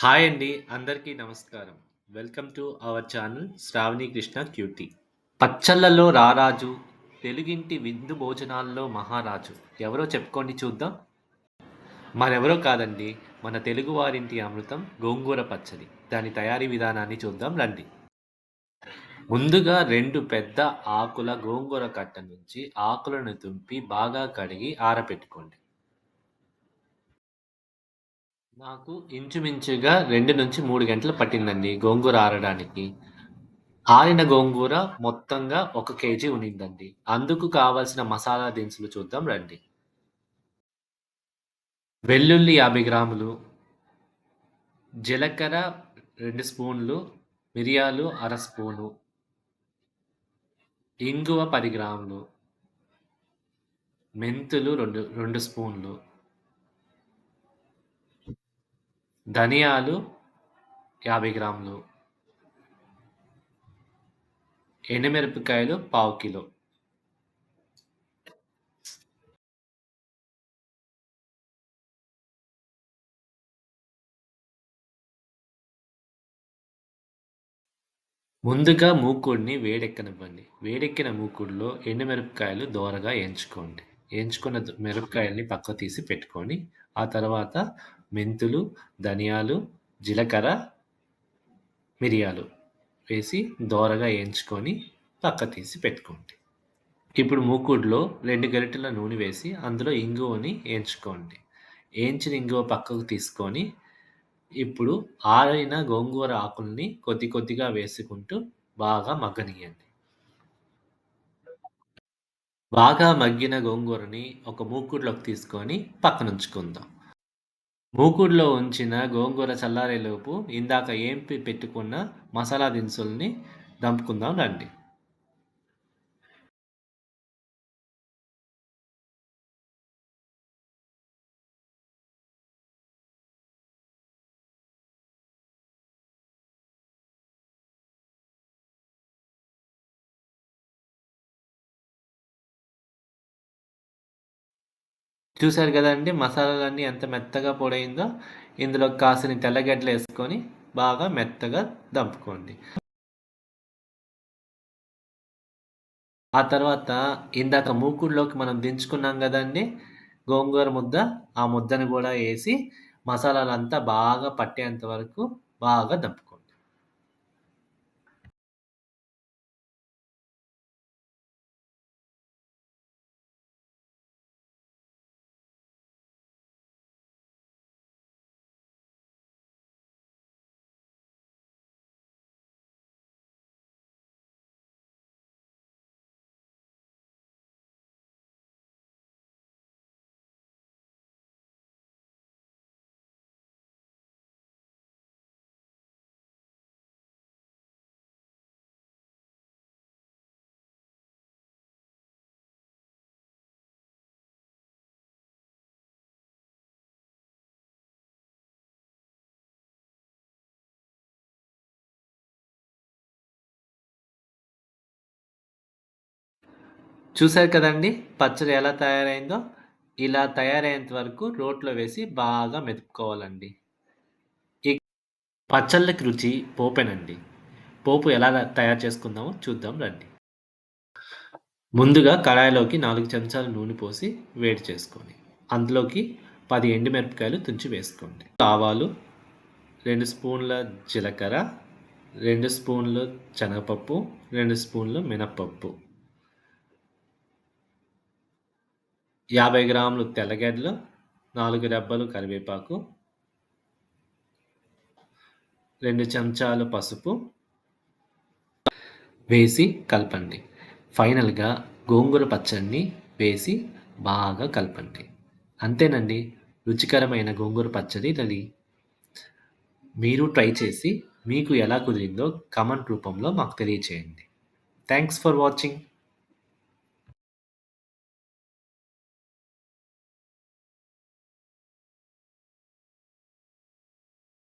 Hi అండి. అందరికీ నమస్కారం. Welcome to our channel Sravani Krishna cutie. పచ్చళ్ళలో రారాజు, తెలుగింటి విందు భోజనాల్లో మహారాజు. ఎవరో చెప్పుకోండి చూద్దాం. మరెవరో కాదండి, మన తెలుగువారింటి అమృతం గోంగూర పచ్చడి. దాని తయారీ విధానాన్ని చూద్దాం రండి. ముందుగా 2 పెద్ద ఆకుల గోంగూర కట్ట నుంచి ఆకులను తుంపి బాగా కడిగి ఆరబెట్టుకోండి. నాకు ఇంచుమించుగా 2-3 గంటలు పట్టిందండి గోంగూర ఆరడానికి. ఆరిన గోంగూర మొత్తంగా 1 కేజీ ఉండిందండి. అందుకు కావాల్సిన మసాలా దినుసులు చూద్దాం రండి. వెల్లుల్లి 50 గ్రాములు, జీలకర్ర 2 స్పూన్లు, మిరియాలు అర స్పూను, ఇంగువ 10 గ్రాములు, మెంతులు 2 స్పూన్లు, ధనియాలు 50 గ్రాములు, ఎండుమిరపకాయలు పావు కిలో. ముందుగా మూకుడిని వేడెక్కనివ్వండి. వేడెక్కిన మూకుడులో ఎండుమిరపకాయలు దోరగా ఏంచుకోండి. ఏంచుకున్న మిరపకాయల్ని పక్కకు తీసి పెట్టుకొని, ఆ తర్వాత మెంతులు, ధనియాలు, జీలకర్ర, మిరియాలు వేసి దోరగా ఏంచుకొని పక్క తీసి పెట్టుకోండి. ఇప్పుడు మూకుడులో 2 గరిటెల నూనె వేసి అందులో ఇంగువని ఏంచుకోండి. ఏంచిన ఇంగువ పక్కకు తీసుకొని ఇప్పుడు ఆరిన గోంగూర ఆకుల్ని కొద్ది కొద్దిగా వేసుకుంటూ బాగా మగ్గనియ్యండి. బాగా మగ్గిన గోంగూరని ఒక మూకుడులోకి తీసుకొని పక్కనుంచుకుందాం. మూకుడులో ఉంచిన గోంగూర చల్లారేలోపు ఇందాక ఏంపి పెట్టుకున్న మసాలా దినుసుల్ని దంపుకుందాం రండి. చూసారు కదండి మసాలాలన్నీ ఎంత మెత్తగా పొడైందో. ఇందులో కాసిని తెల్లగడ్డలు వేసుకొని బాగా మెత్తగా దంపుకోండి. ఆ తర్వాత ఇందాక మూకుడులోకి మనం దించుకున్నాం కదండి గోంగూర ముద్ద, ఆ ముద్దను కూడా వేసి మసాలాలంతా బాగా పట్టేంత వరకు బాగా దంపుకోండి. చూసారు కదండి పచ్చడి ఎలా తయారైందో. ఇలా తయారయ్యేంత వరకు రోట్లో వేసి బాగా మెదుపుకోవాలండి. ఈ పచ్చళ్ళకి రుచి పోపేనండి. పోపు ఎలా తయారు చేసుకుందామో చూద్దాం రండి. ముందుగా కడాయిలోకి 4 చెంచాలు నూనె పోసి వేడి చేసుకోండి. అందులోకి 10 ఎండుమిరపకాయలు తుంచి వేసుకోండి. ఆవాలు, 2 స్పూన్ల జీలకర్ర, 2 స్పూన్లు శనగపప్పు, 2 స్పూన్లు మినప్పప్పు, 50 గ్రాములు తెల్లగడ్డలు, 4 రెబ్బలు కరివేపాకు, 2 చెంచాలు పసుపు వేసి కలపండి. ఫైనల్‌గా గోంగూర పచ్చడిని వేసి బాగా కలపండి. అంతేనండి, రుచికరమైన గోంగూర పచ్చడి రెడీ. మీరు ట్రై చేసి మీకు ఎలా కుదిరిందో కామెంట్ రూపంలో మాకు తెలియచేయండి. Thanks for watching.